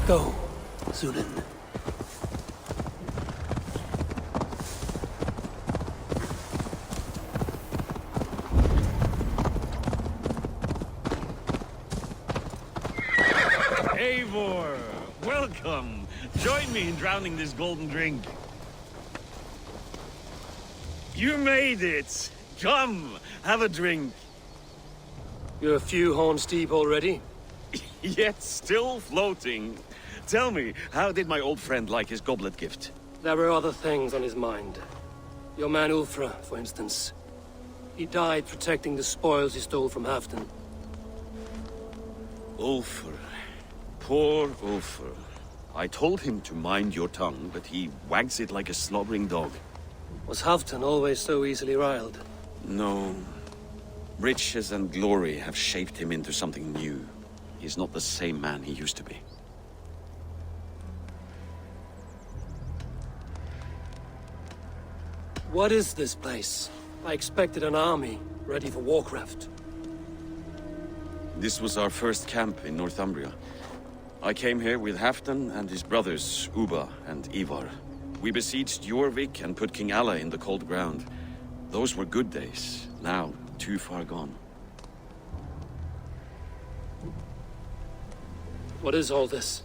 Go, Zulin. Eivor, welcome. Join me in drowning this golden drink. You made it. Come, have a drink. You're a few horns deep already? Yet still floating. Tell me, how did my old friend like his goblet gift? There were other things on his mind. Your man Ulfra, for instance. He died protecting the spoils he stole from Halfdan. Ulfr. Poor Ulfr. I told him to mind your tongue, but he wags it like a slobbering dog. Was Halfdan always so easily riled? No. Riches and glory have shaped him into something new. He's not the same man he used to be. What is this place? I expected an army, ready for warcraft. This was our first camp in Northumbria. I came here with Halfdan and his brothers, Ubba and Ivar. We besieged Jorvik and put King Alla in the cold ground. Those were good days, now too far gone. What is all this?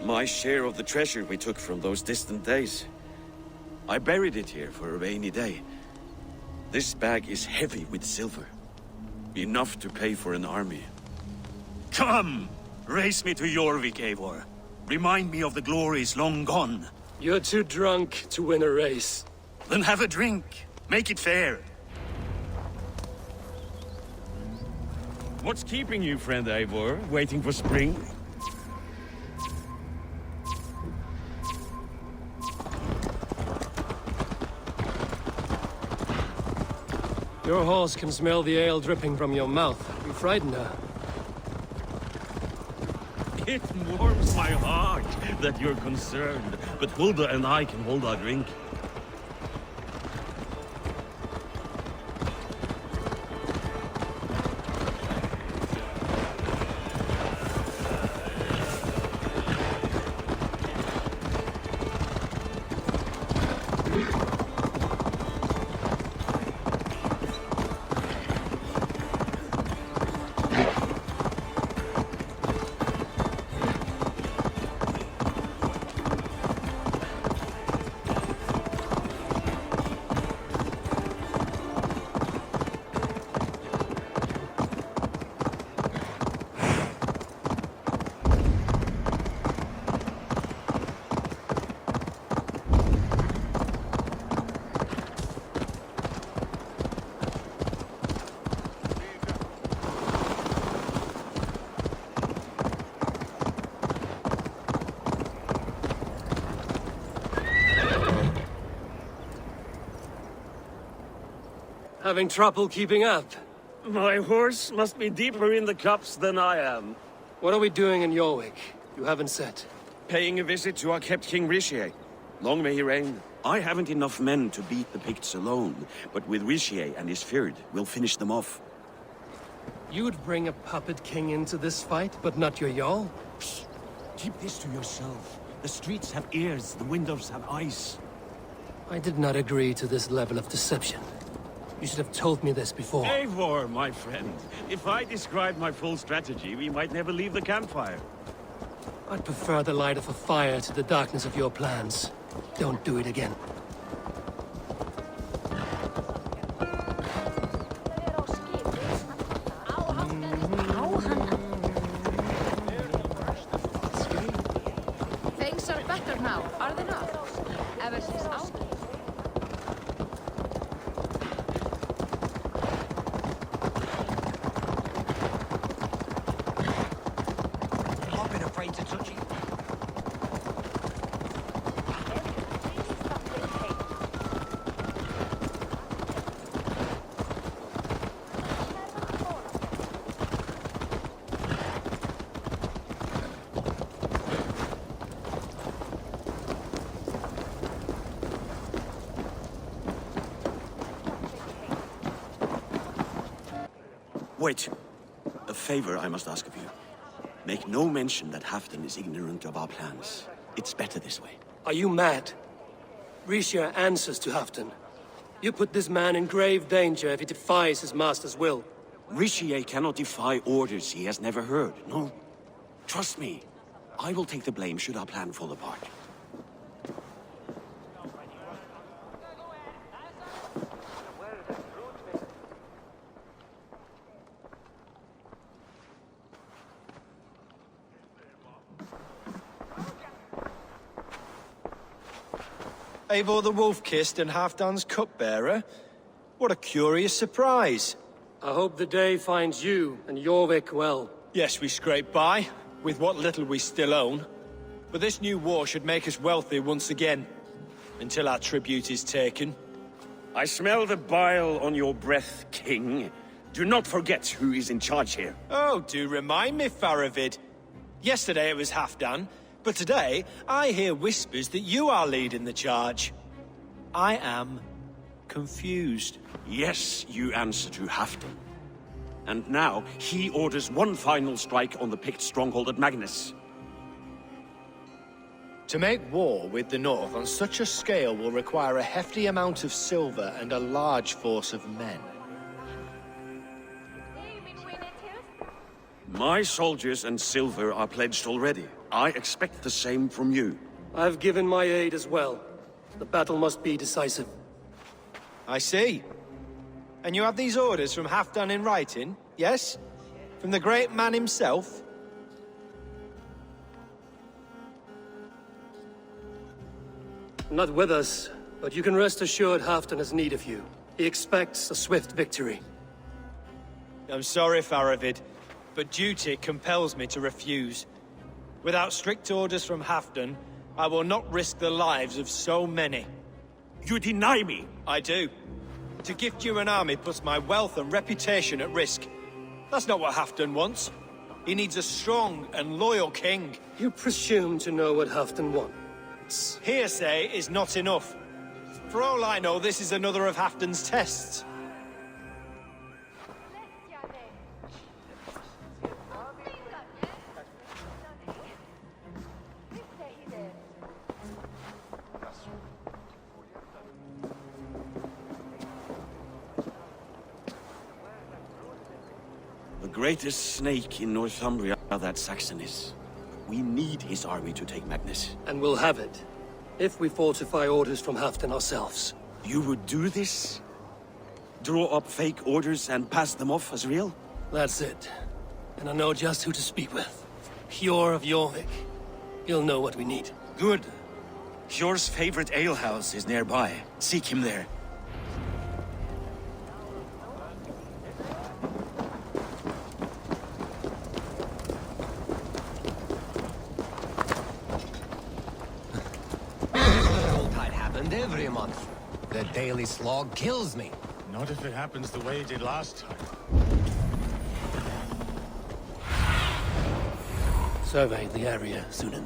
My share of the treasure we took from those distant days. I buried it here for a rainy day. This bag is heavy with silver. Enough to pay for an army. Come! Race me to Jorvik, Eivor. Remind me of the glories long gone. You're too drunk to win a race. Then have a drink. Make it fair. What's keeping you, friend Eivor? Waiting for spring? Your horse can smell the ale dripping from your mouth. You frightened her. It warms my heart that you're concerned, but Hulda and I can hold our drink. Having trouble keeping up? My horse must be deeper in the cups than I am. What are we doing in Jorvik? You haven't said. Paying a visit to our kept King Rishi. Long may he reign. I haven't enough men to beat the Picts alone, but with Rishi and his Fyrd, we'll finish them off. You'd bring a puppet king into this fight, but not your Jarl? Keep this to yourself. The streets have ears, the windows have eyes. I did not agree to this level of deception. You should have told me this before. Eivor, my friend. If I described my full strategy, we might never leave the campfire. I'd prefer the light of a fire to the darkness of your plans. Don't do it again. Things are better now, are they not? Ever since out. I've been afraid to touch it. Wait. A favor I must ask of you. Make no mention that Halfdan is ignorant of our plans. It's better this way. Are you mad? Rishia answers to Halfdan. You put this man in grave danger if he defies his master's will. Rishi cannot defy orders he has never heard. No. Trust me. I will take the blame should our plan fall apart. Eivor the Wolf-Kissed and Halfdan's cupbearer? What a curious surprise. I hope the day finds you and Jorvik well. Yes, we scrape by, with what little we still own. But this new war should make us wealthy once again. Until our tribute is taken. I smell the bile on your breath, King. Do not forget who is in charge here. Oh, do remind me, Faravid. Yesterday it was Halfdan, but today I hear whispers that you are leading the charge. I am confused. Yes, you answer to Halfdan. And now, he orders one final strike on the Pict stronghold at Magnus. To make war with the North on such a scale will require a hefty amount of silver and a large force of men. My soldiers and silver are pledged already. I expect the same from you. I've given my aid as well. The battle must be decisive. I see. And you have these orders from Halfdan in writing, yes? From the great man himself? Not with us, but you can rest assured Halfdan has need of you. He expects a swift victory. I'm sorry, Faravid, but duty compels me to refuse. Without strict orders from Halfdan, I will not risk the lives of so many. You deny me! I do. To gift you an army puts my wealth and reputation at risk. That's not what Halfdan wants. He needs a strong and loyal king. You presume to know what Halfdan wants. Hearsay is not enough. For all I know, this is another of Halfdan's tests. The greatest snake in Northumbria that Saxon is. We need his army to take Magnus. And we'll have it, if we fortify orders from Halfdan ourselves. You would do this? Draw up fake orders and pass them off as real? That's it. And I know just who to speak with. Hjor of Jorvik. He'll know what we need. Good. Hjor's favorite alehouse is nearby. Seek him there. Every month. The daily slog kills me. Not if it happens the way it did last time. Survey the area, Sunan.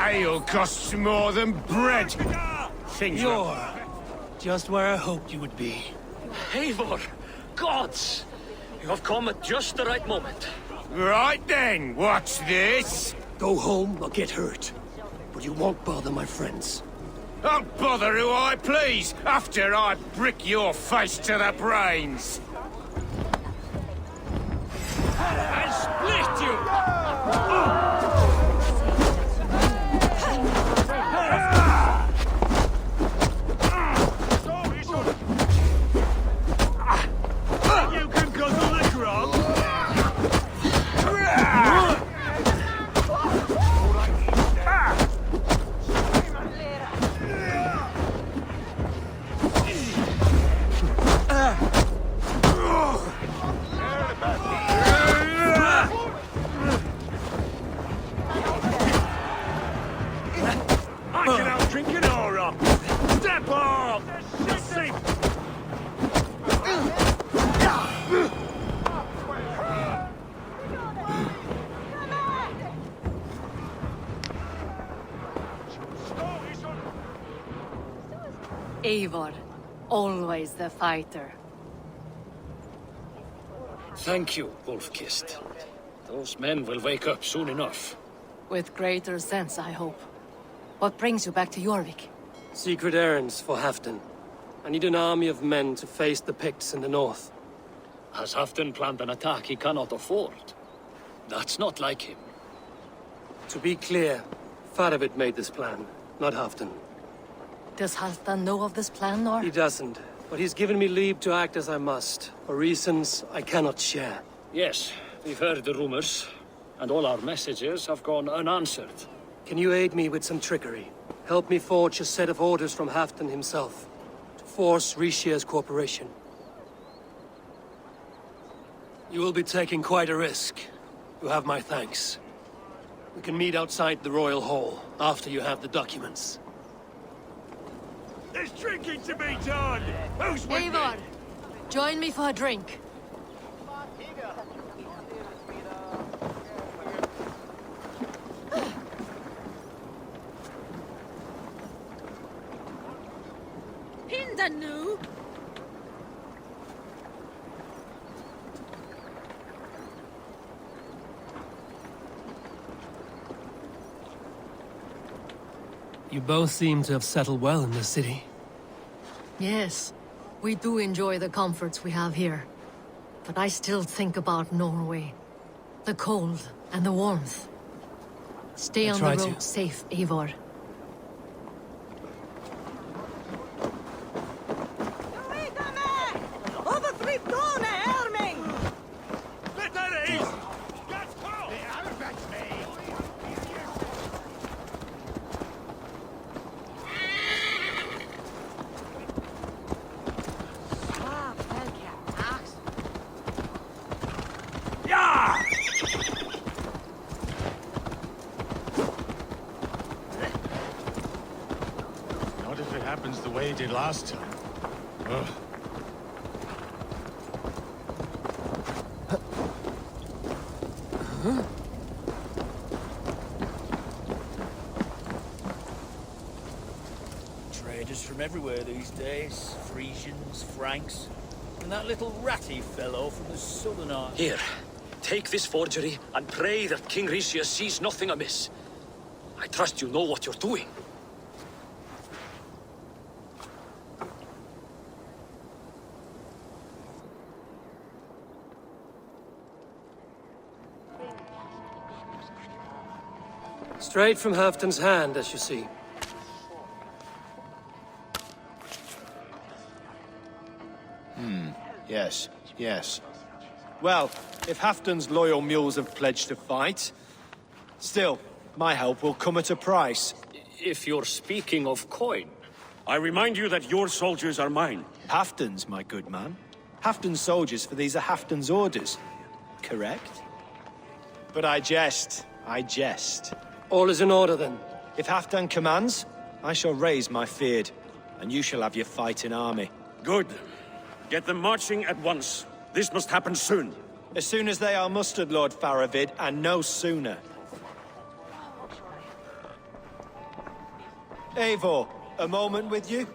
Ale costs more than bread. Things You're just where I hoped you would be. Eivor! Gods! You have come at just the right moment. Right then, what's this? Go home or get hurt. But you won't bother my friends. I'll bother who I please, after I brick your face to the brains. And split you! You can guzzle the grog! drinking or up? Step off! Safe. Eivor, always the fighter. Thank you, Wolf-Kissed. Those men will wake up soon enough. With greater sense, I hope. What brings you back to Jorvik? Secret errands for Halfdan. I need an army of men to face the Picts in the north. Has Halfdan planned an attack he cannot afford? That's not like him. To be clear, Faravid made this plan, not Halfdan. Does Halfdan know of this plan, or? He doesn't, but he's given me leave to act as I must, for reasons I cannot share. Yes, we've heard the rumors, and all our messages have gone unanswered. Can you aid me with some trickery? Help me forge a set of orders from Halfdan himself, to force Rishia's cooperation. You will be taking quite a risk. You have my thanks. We can meet outside the Royal Hall, after you have the documents. There's drinking to be done! Who's with Eivor, me? join me for a drink. Pindanu! You both seem to have settled well in the city. Yes, we do enjoy the comforts we have here. But I still think about Norway. The cold and the warmth. Stay on the try road to. safe, Eivor. Let that ease! That's cool! That's me! Yeah! Not if it happens the way it did last time. Ugh. Traders from everywhere these days. Frisians, Franks, and that little ratty fellow from the southern isles. Here, take this forgery and pray that King Rishia sees nothing amiss. I trust you know what you're doing. Straight from Halfdan's hand, as you see. Yes, yes. Well, if Halfdan's loyal mules have pledged to fight, still, my help will come at a price. If you're speaking of coin. I remind you that your soldiers are mine. Halfdan's, my good man. Halfdan's soldiers, for these are Halfdan's orders. Correct? But I jest. I jest. All is in order, then. If Halfdan commands, I shall raise my feared, and you shall have your fighting army. Good. Get them marching at once. This must happen soon. As soon as they are mustered, Lord Faravid, and no sooner. Eivor, a moment with you?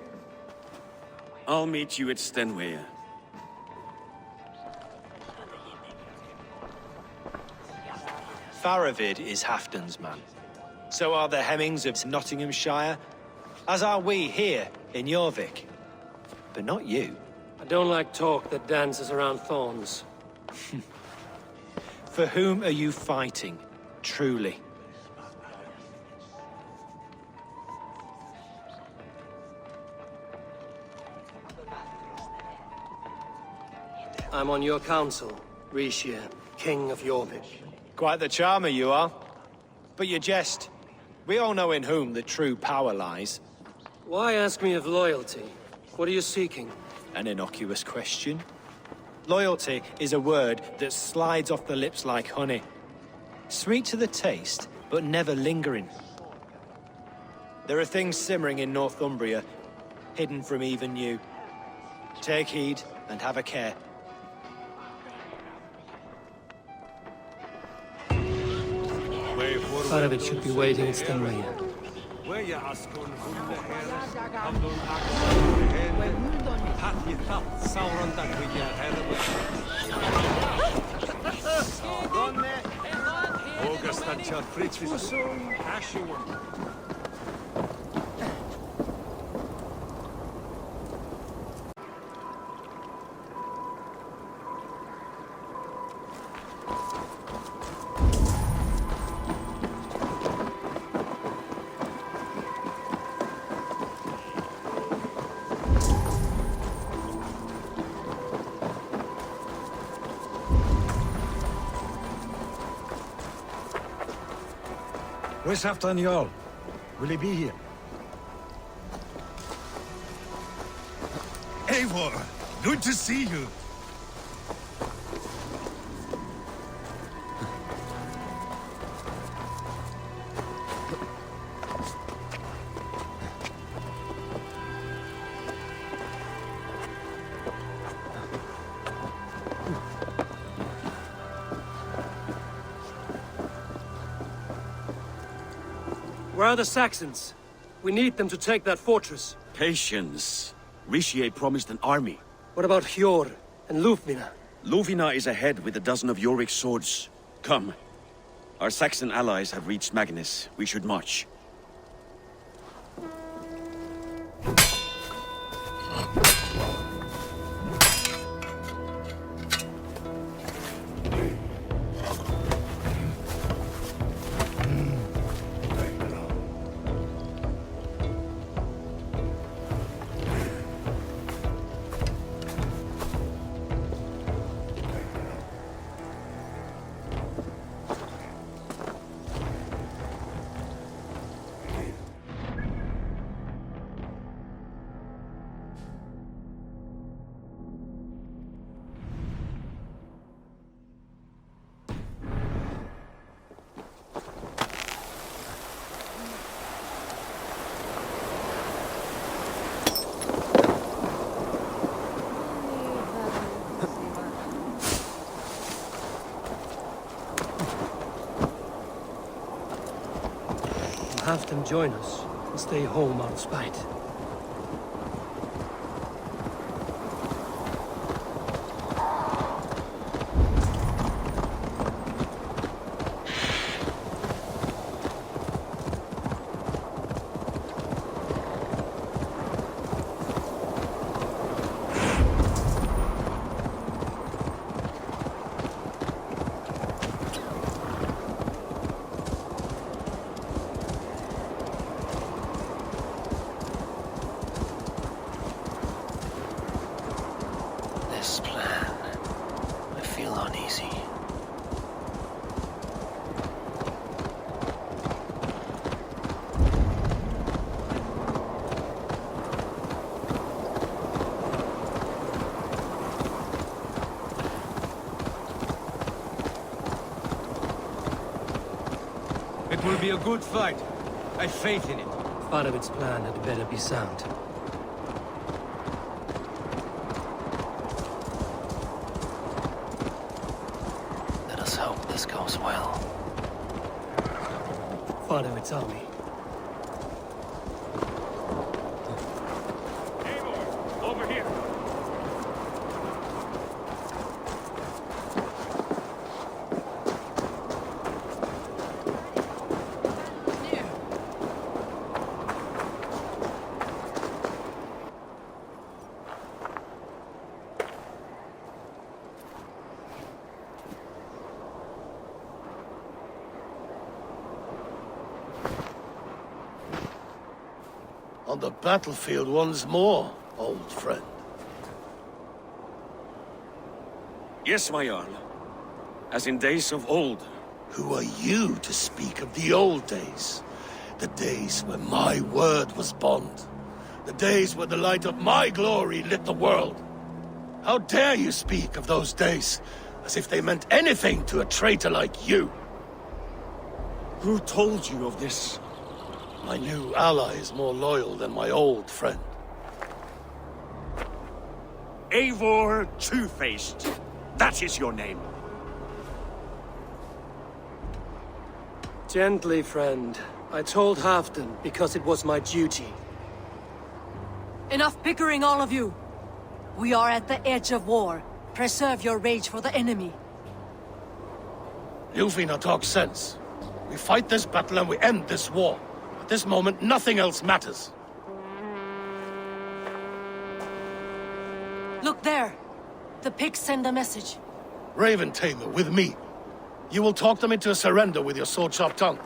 I'll meet you at Stenway. Faravid is Halfdan's man. So are the Hemmings of Nottinghamshire, as are we here in Jorvik. But not you. I don't like talk that dances around thorns. For whom are you fighting, truly? I'm on your council, Rishia, King of Jorvik. Quite the charmer you are. But you jest. We all know in whom the true power lies. Why ask me of loyalty? What are you seeking? An innocuous question. Loyalty is a word that slides off the lips like honey. Sweet to the taste, but never lingering. There are things simmering in Northumbria, hidden from even you. Take heed and have a care. Part of it should be waiting in Stemria. Where's Halfdan Jarl? Will he be here? Eivor, good to see you. Where are the Saxons? We need them to take that fortress. Patience. Richier promised an army. What about Hjor and Lufvina? Luvina is ahead with a dozen of Jorvik's swords. Come. Our Saxon allies have reached Magnus. We should march. Have them join us and stay home out of spite. This plan, I feel uneasy. It will be a good fight. I've faith in it. Part of its plan had better be sound. Let us hope this goes well. Part of its army. Over here. On the battlefield once more, old friend. Yes, my Jarl. As in days of old. Who are you to speak of the old days? The days when my word was bond. The days when the light of my glory lit the world. How dare you speak of those days as if they meant anything to a traitor like you? Who told you of this? My new ally is more loyal than my old friend. Eivor Two-Faced. That is your name. Gently, friend. I told Halfdan because it was my duty. Enough bickering, all of you! We are at the edge of war. Preserve your rage for the enemy. Ljufina talks sense. We fight this battle and we end this war. At this moment, nothing else matters. Look there! The pigs send a message. Raven Tamer, with me. You will talk them into a surrender with your sword-sharp tongue.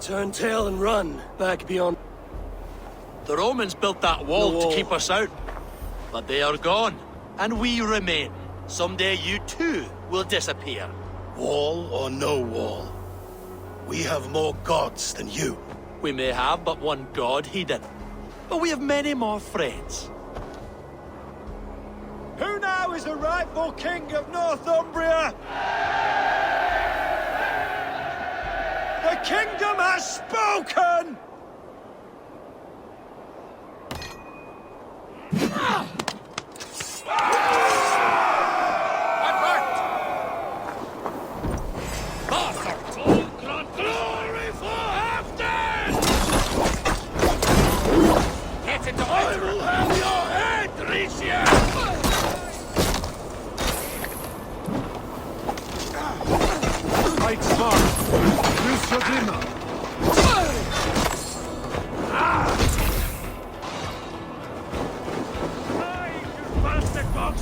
Turn tail and run, back beyond... The Romans built that wall to keep us out. But they are gone, and we remain. Someday you too will disappear. Wall or no wall, we have more gods than you. We may have but one god, Hedon. But we have many more friends. Who now is the rightful king of Northumbria? The kingdom has spoken! Glory for Halfdan! Get into I will have your head, Ricia! Fight smart. Use your glimmer. You bastard box!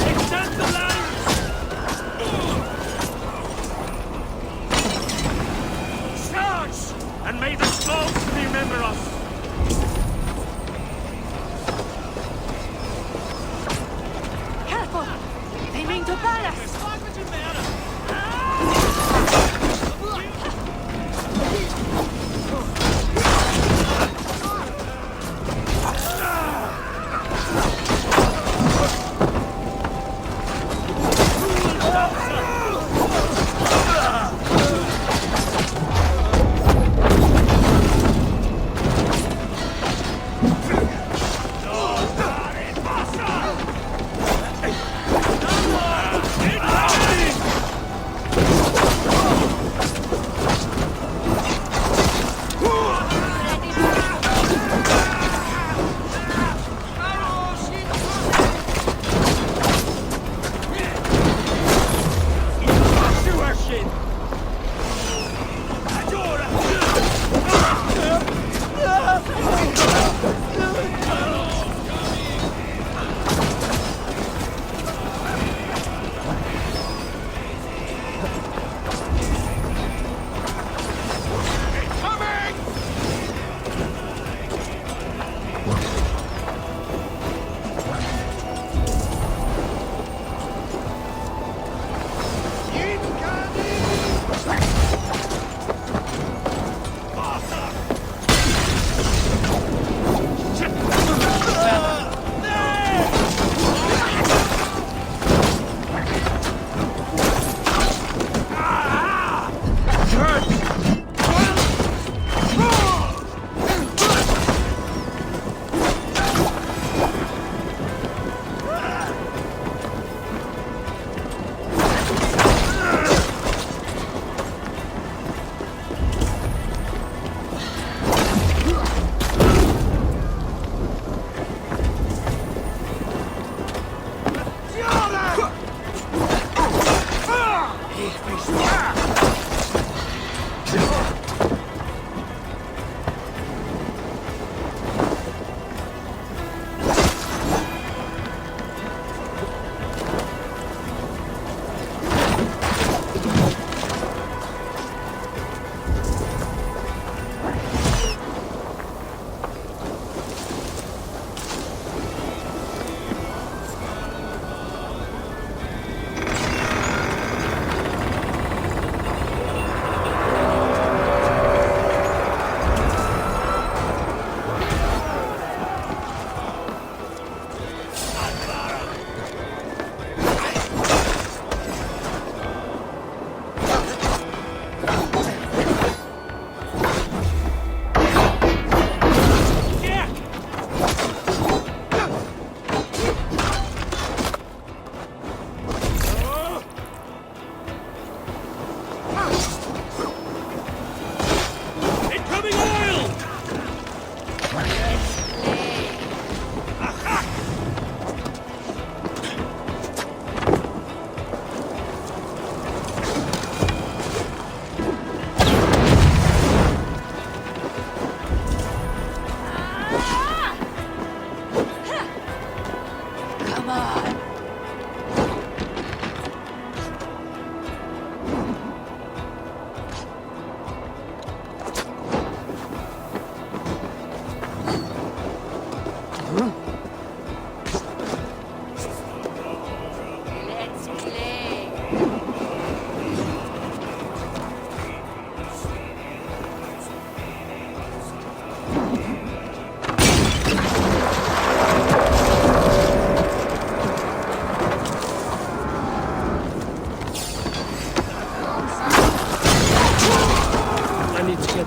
Extend the ladders! Charge! And may the slopes be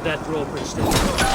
That drawbridge there.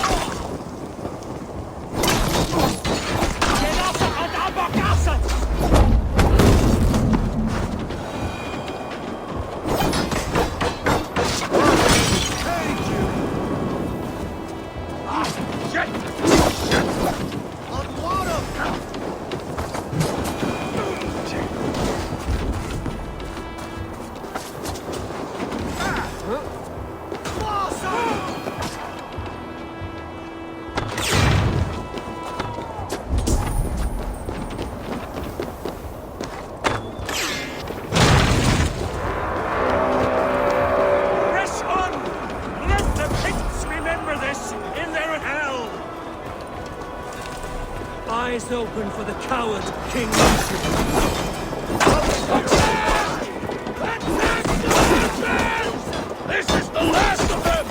Eyes open for the coward, King This is the last of them!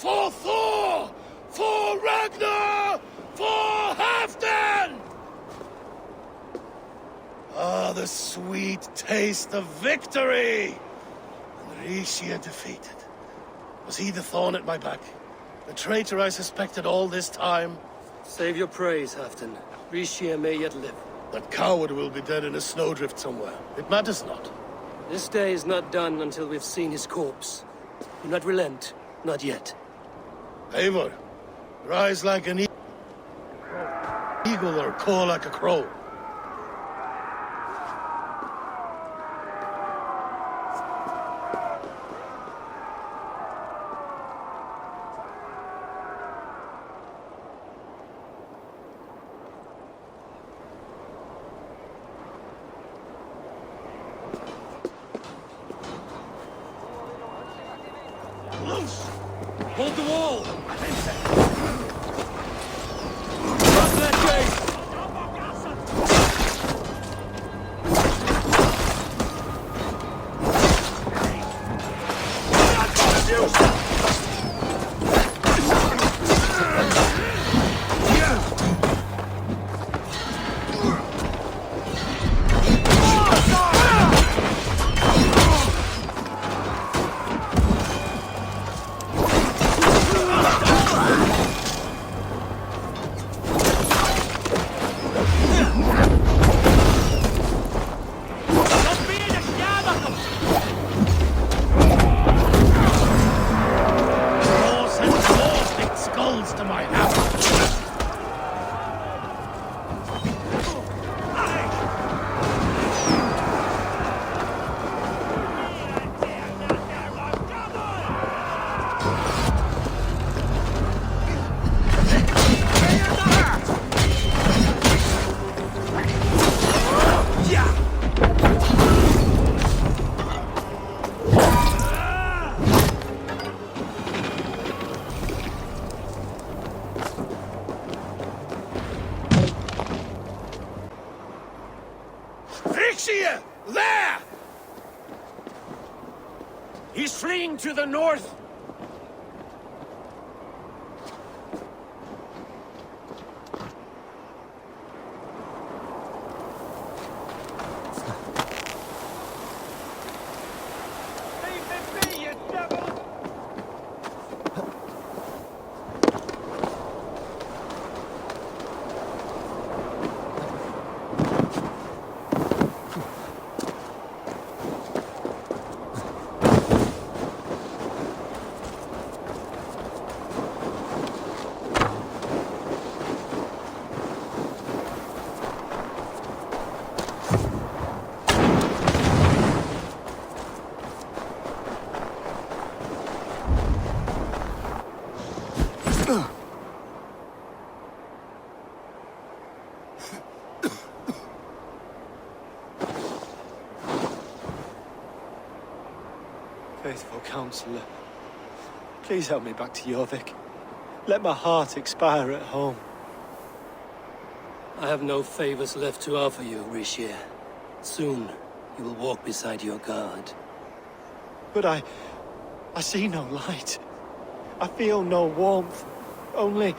For Thor! For Ragnar! For Halfdan! Ah, the sweet taste of victory! And Rishia defeated. Was he the thorn at my back? The traitor I suspected all this time? Save your praise, Halfdan. Rishia may yet live. That coward will be dead in a snowdrift somewhere. It matters not. This day is not done until we've seen his corpse. Do not relent. Not yet. Eivor, rise like an eagle or caw like a crow. Loose! Hold the wall! Lucia! There! He's fleeing to the north. Faithful counselor, please help me back to Jorvik. Let my heart expire at home. I have no favors left to offer you, Richier. Soon, you will walk beside your guard. But I see no light. I feel no warmth. Only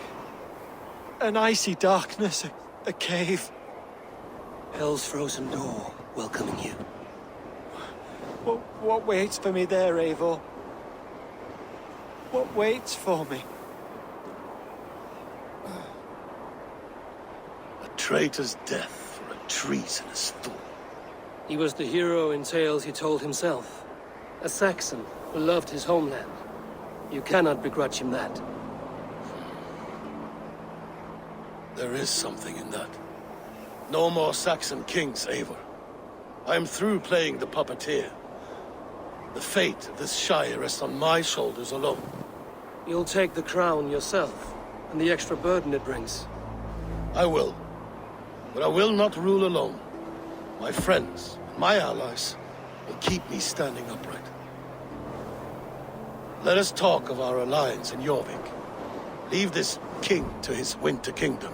an icy darkness, a cave. Hell's frozen door welcoming you. What waits for me there, Eivor? What waits for me? A traitor's death for a treasonous fool. He was the hero in tales he told himself. A Saxon who loved his homeland. You cannot begrudge him that. There is something in that. No more Saxon kings, Eivor. I am through playing the puppeteer. The fate of this Shire rests on my shoulders alone. You'll take the crown yourself, and the extra burden it brings. I will. But I will not rule alone. My friends, my allies, will keep me standing upright. Let us talk of our alliance in Jorvik. Leave this king to his winter kingdom.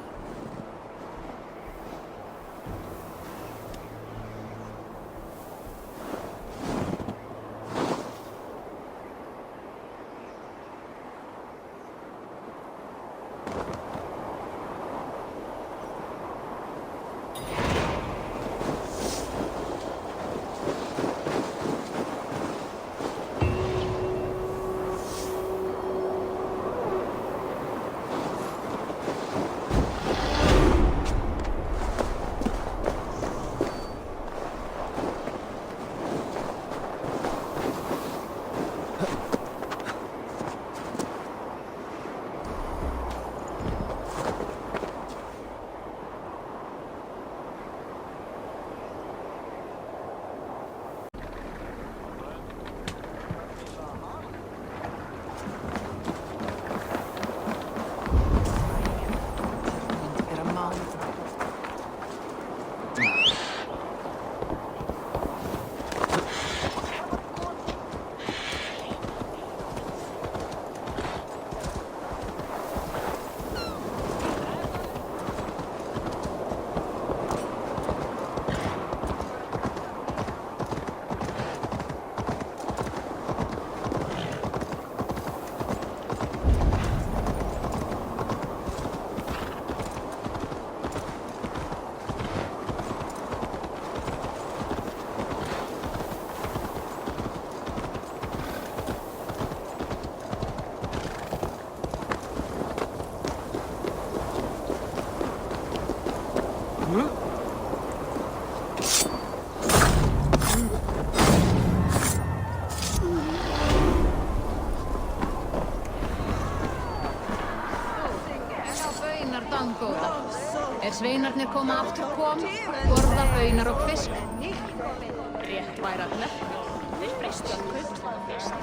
Sveinarnir koma aftur kom, borða baunar og fisk.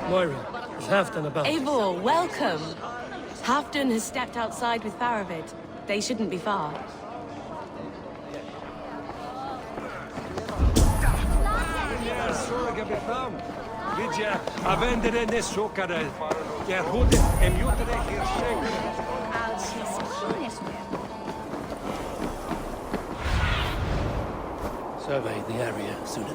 Moira, is Halfdan about? Eivor, welcome. Halfdan has stepped outside with Faravid. They shouldn't be far. So, survey the area soon.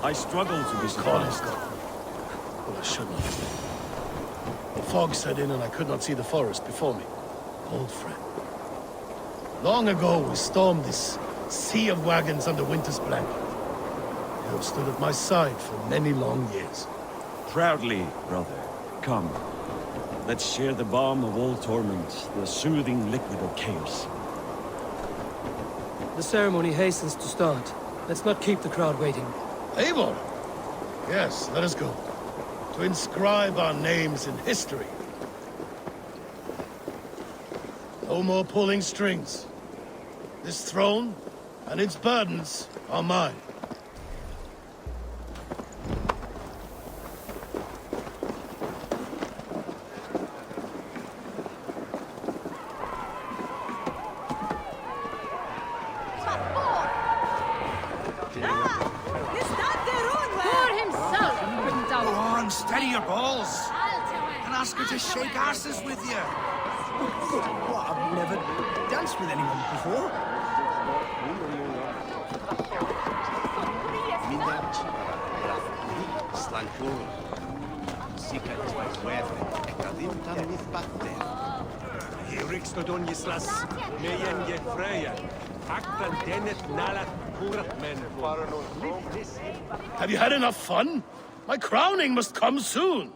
I struggle to be Calling. Well, I shouldn't have. The fog set in and I could not see the forest before me. Old friend. Long ago, we stormed this sea of wagons under winter's blanket. You have stood at my side for many long years. proudly, brother. Come. Let's share the balm of all torment, the soothing liquid of chaos. The ceremony hastens to start. Let's not keep the crowd waiting. Eivor! Yes, let us go. To inscribe our names in history. No more pulling strings. This throne and its burdens are mine. Steady your balls! And ask her to shake asses with you! What? I've never danced with anyone before. Have you had enough fun? My crowning must come soon.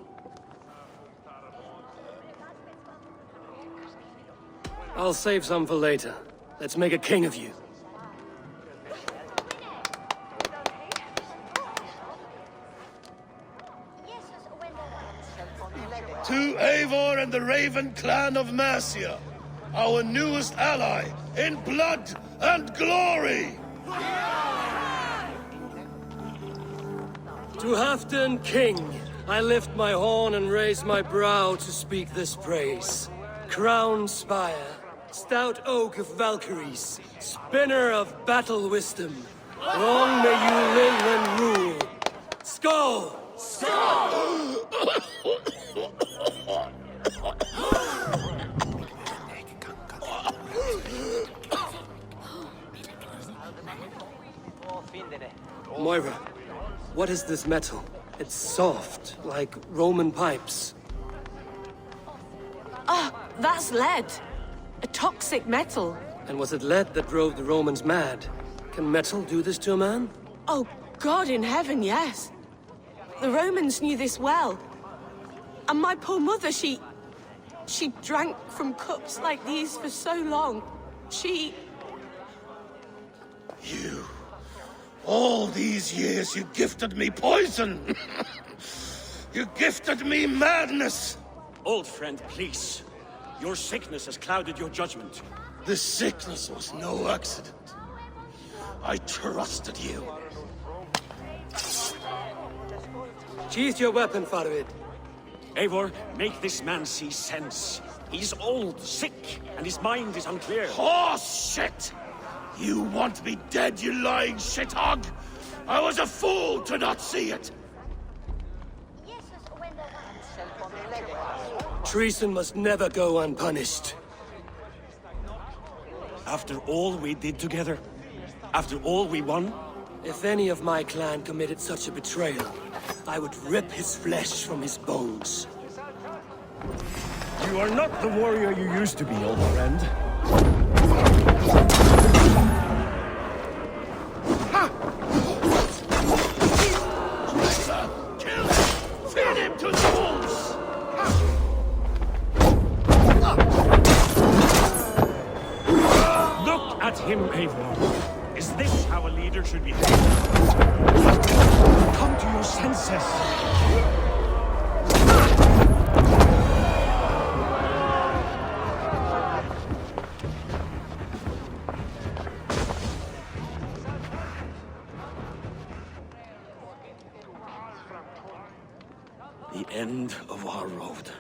I'll save some for later. Let's make a king of you. To Eivor and the Raven clan of Mercia, our newest ally in blood and glory! To Halfdan, king, I lift my horn and raise my brow to speak this praise. Crown spire, stout oak of Valkyries, spinner of battle wisdom, long may you live and rule. Skål! Skål! Moira, what is this metal? It's soft, like Roman pipes. Ah, that's lead. A toxic metal. And was it lead that drove the Romans mad? Can metal do this to a man? Oh, God in heaven, yes. The Romans knew this well. And my poor mother, she drank from cups like these for so long. You... all these years you gifted me poison! You gifted me madness! Old friend, please. Your sickness has clouded your judgment. This sickness was no accident. I trusted you. Sheath your weapon, Farvid. Eivor, make this man see sense. He's old, sick, and his mind is unclear. Horse shit! You want me dead, you lying shithog? I was a fool to not see it! Treason must never go unpunished. After all we did together? After all we won? If any of my clan committed such a betrayal, I would rip his flesh from his bones. You are not the warrior you used to be, old friend. Kill him! Feed him to the wolves! Look at him, Eivor. Is this how a leader should behave? Come to your senses. end of our road.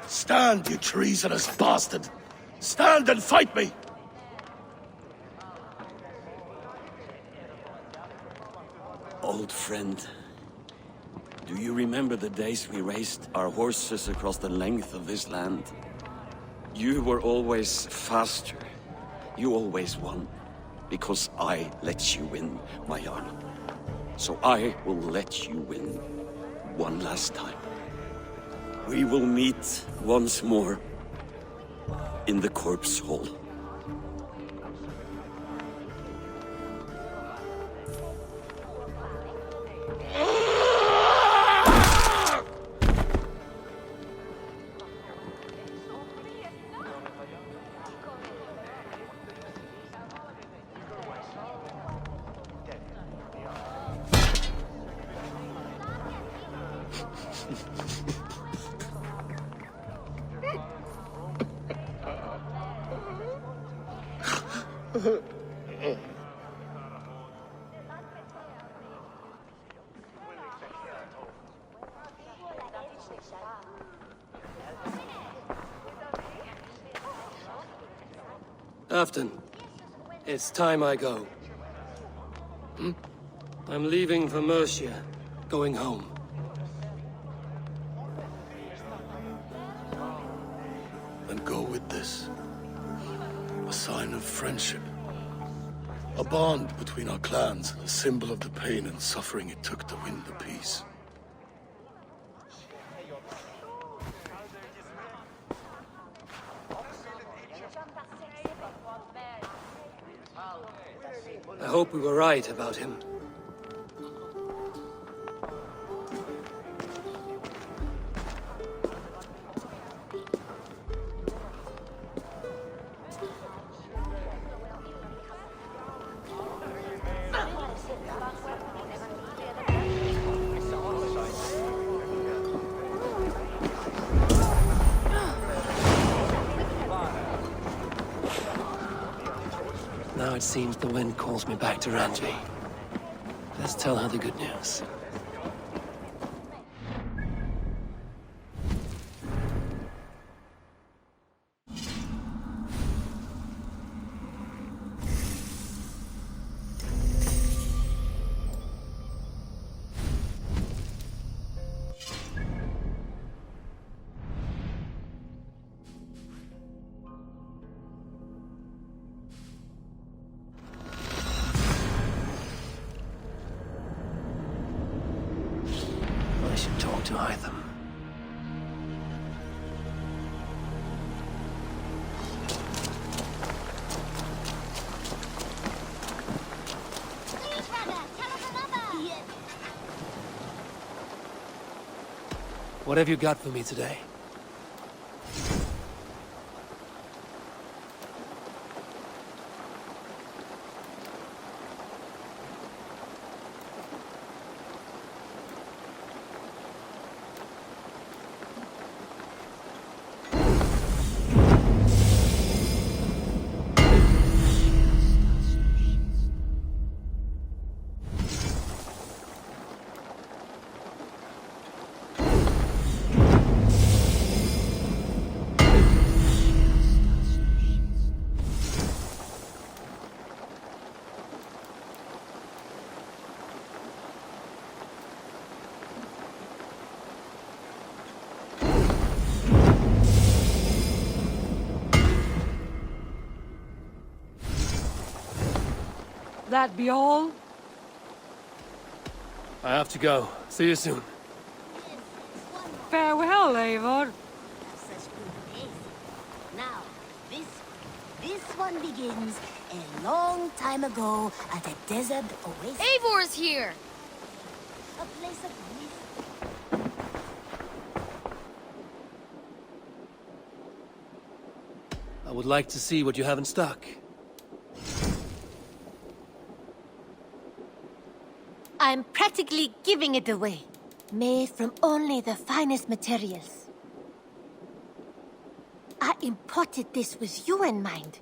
Stand, you treasonous bastard! Stand and fight me! Old friend, do you remember the days we raced our horses across the length of this land? You were always faster. You always won. Because I let you win, my Jarl. So I will let you win one last time. We will meet once more in the corpse hall. Afton, it's time I go. I'm leaving for Mercia, going home. And go with this. A sign of friendship. A bond between our clans, a symbol of the pain and suffering it took to win the peace. I hope we were right about him. Now it seems the wind calls me back to Ranji. Let's tell her the good news. I should talk to Hytham. What have you got for me today? That be all? I have to go. See you soon. Farewell, Eivor. Now, this one begins a long time ago at a desert oasis. Eivor's here! A place of myth. I would like to see what you have in stock. I'm practically giving it away. Made from only the finest materials. I imported this with you in mind.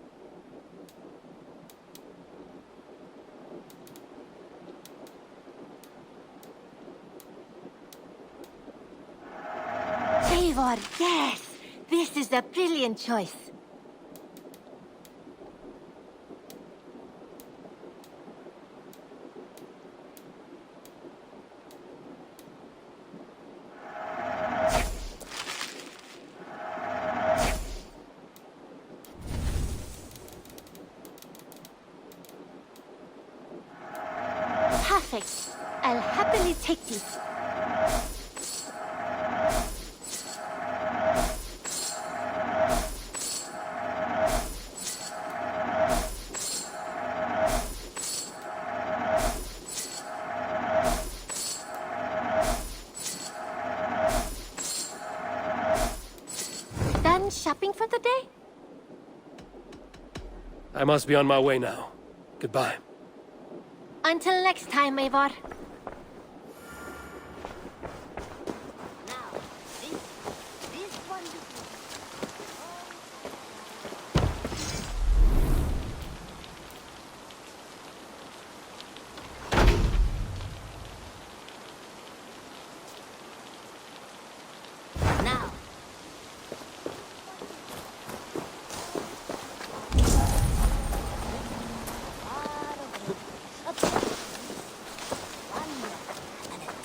Eivor, yes! This is a brilliant choice. Perfect. I'll happily take this. Done shopping for the day? I must be on my way now. Goodbye. Until next time, Eivor.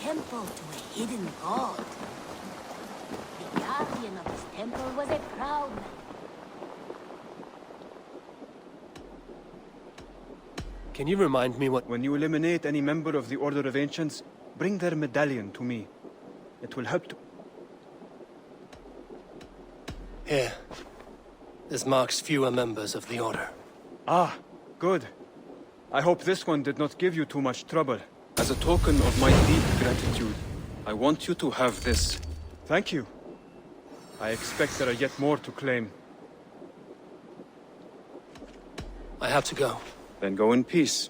Temple to a hidden god. The guardian of this temple was a proud man. Can you remind me what... When you eliminate any member of the Order of Ancients, bring their medallion to me. It will help to... Here. This marks fewer members of the Order. Ah, good. I hope this one did not give you too much trouble. As a token of my deep gratitude, I want you to have this. Thank you. I expect there are yet more to claim. I have to go. Then go in peace.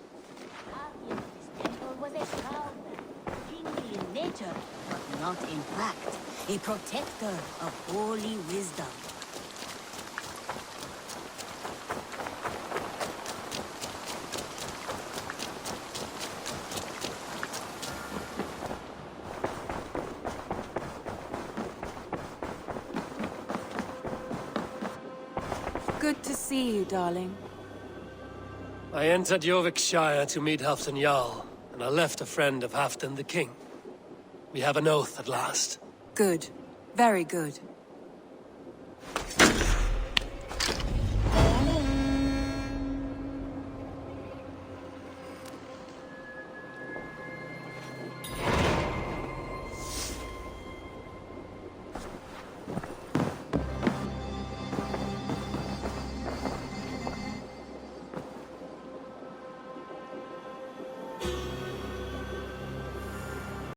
This temple was a proud man, kingly in nature, but not in fact, a protector of holy wisdom. Good to see you, darling. I entered Jorvikshire to meet Halfdan Jarl, and I left a friend of Halfdan the King. We have an oath at last. Good. Very good.